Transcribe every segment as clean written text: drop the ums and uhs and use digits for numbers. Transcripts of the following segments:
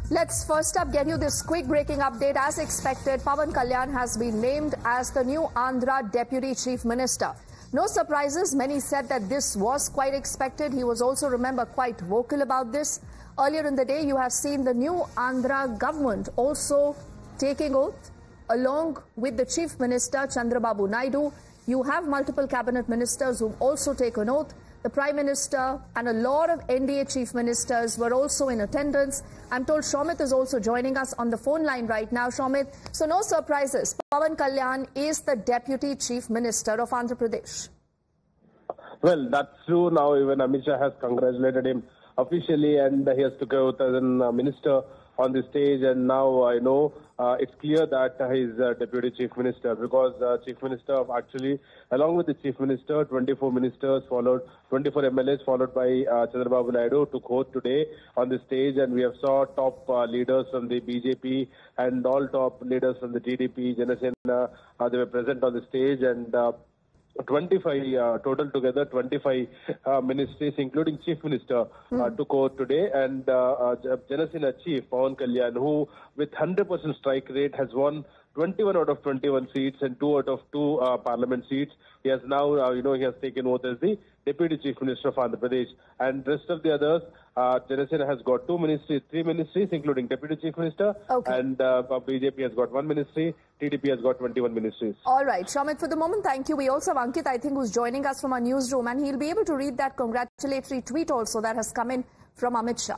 Let's first up get you this quick breaking update. As expected, Pawan Kalyan has been named as the new Andhra Deputy Chief Minister. No surprises. Many said that this was quite expected. He was also, remember, quite vocal about this. Earlier in the day, you have seen the new Andhra government also taking oath along with the Chief Minister, Chandrababu Naidu. You have multiple cabinet ministers who've also taken oath. The Prime Minister and a lot of NDA Chief Ministers were also in attendance. I'm told Shomit is also joining us on the phone line right now. Shomit, so no surprises. Pawan Kalyan is the Deputy Chief Minister of Andhra Pradesh. Well, that's true. Now even Amit Shah has congratulated him officially, and he has to go as a minister on the stage. And now I know it's clear that he's Deputy Chief Minister, because Chief Minister actually, along with the Chief Minister, 24 ministers followed, 24 MLAs followed by Chandrababu Naidu took oath today on the stage, and we have saw top leaders from the BJP and all top leaders from the TDP, Janasena, they were present on the stage, and 25 total together, 25 ministries, including Chief Minister, took oath today. And Janasena Chief Pawan Kalyan, who with 100% strike rate has won 21 out of 21 seats and 2 out of 2 parliament seats. He has now, he has taken oath as the Deputy Chief Minister of Andhra Pradesh. And rest of the others, Janasena has got 2 ministries, 3 ministries, including Deputy Chief Minister. Okay. And BJP has got 1 ministry. TDP has got 21 ministries. All right, Shomit, for the moment, thank you. We also have Ankit, I think, who's joining us from our newsroom, and he'll be able to read that congratulatory tweet also that has come in from Amit Shah.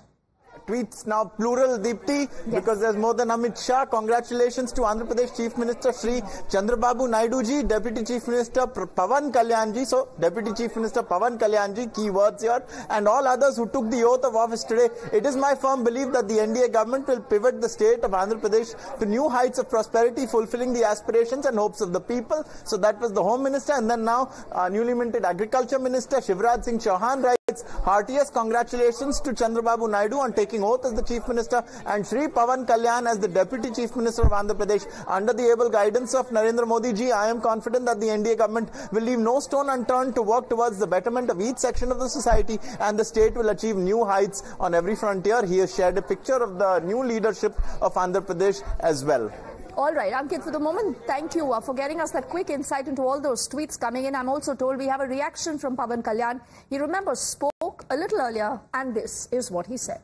Tweets now plural, Deepti, because there's more than Amit Shah. Congratulations to Andhra Pradesh Chief Minister Shri Chandrababu Naidu ji, Deputy Chief Minister Pawan Kalyan ji. So, Deputy Chief Minister Pawan Kalyan ji, key words here, and all others who took the oath of office today. It is my firm belief that the NDA government will pivot the state of Andhra Pradesh to new heights of prosperity, fulfilling the aspirations and hopes of the people. So, that was the Home Minister, and then now newly minted Agriculture Minister Shivraj Singh Chauhan writes, heartiest congratulations to Chandrababu Naidu on taking oath as the Chief Minister, and Shri Pawan Kalyan as the Deputy Chief Minister of Andhra Pradesh. Under the able guidance of Narendra Modi ji, I am confident that the NDA government will leave no stone unturned to work towards the betterment of each section of the society, and the state will achieve new heights on every frontier. He has shared a picture of the new leadership of Andhra Pradesh as well. All right, Ankit, for the moment, thank you for getting us that quick insight into all those tweets coming in. I'm also told we have a reaction from Pawan Kalyan. He, remember, spoke a little earlier, and this is what he said.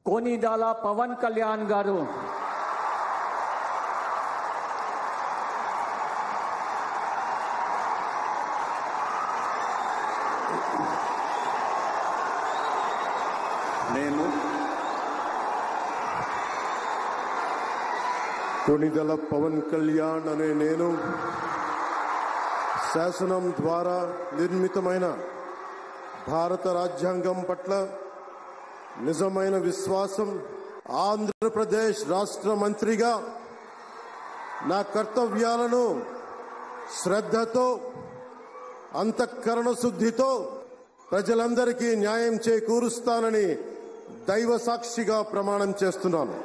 Konidala Pawan Kalyan garu. Konidela Pawan Kalyan అనే నేను శాసనం ద్వారా నిర్మితమైన భారత రాజ్యాంగం పట్ల నిజమైన విశ్వాసం, ఆంధ్రప్రదేశ్ రాష్ట్ర మంత్రిగా నా కర్తవ్యాలను శ్రద్ధతో, అంతఃకరణ శుద్ధితో ప్రజలందరికీ న్యాయం చేకూరుస్తానని దైవ సాక్షిగా ప్రమాణం చేస్తున్నాను.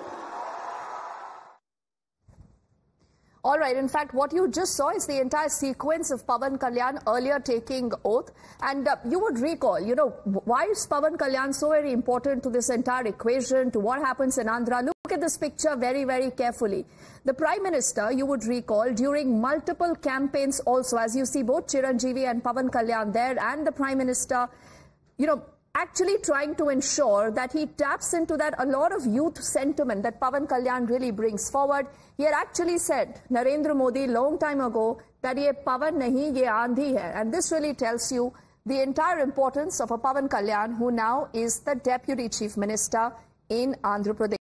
All right. In fact, what you just saw is the entire sequence of Pawan Kalyan earlier taking oath. And you would recall, why is Pawan Kalyan so very important to this entire equation, to what happens in Andhra? Look at this picture very, very carefully. The Prime Minister, you would recall, during multiple campaigns also, as you see both Chiranjeevi and Pawan Kalyan there, and the Prime Minister, actually trying to ensure that he taps into that a lot of youth sentiment that Pawan Kalyan really brings forward. He had actually said, Narendra Modi, long time ago, that ye Pawan nahi, ye Andhi hai. And this really tells you the entire importance of a Pawan Kalyan, who now is the Deputy Chief Minister in Andhra Pradesh.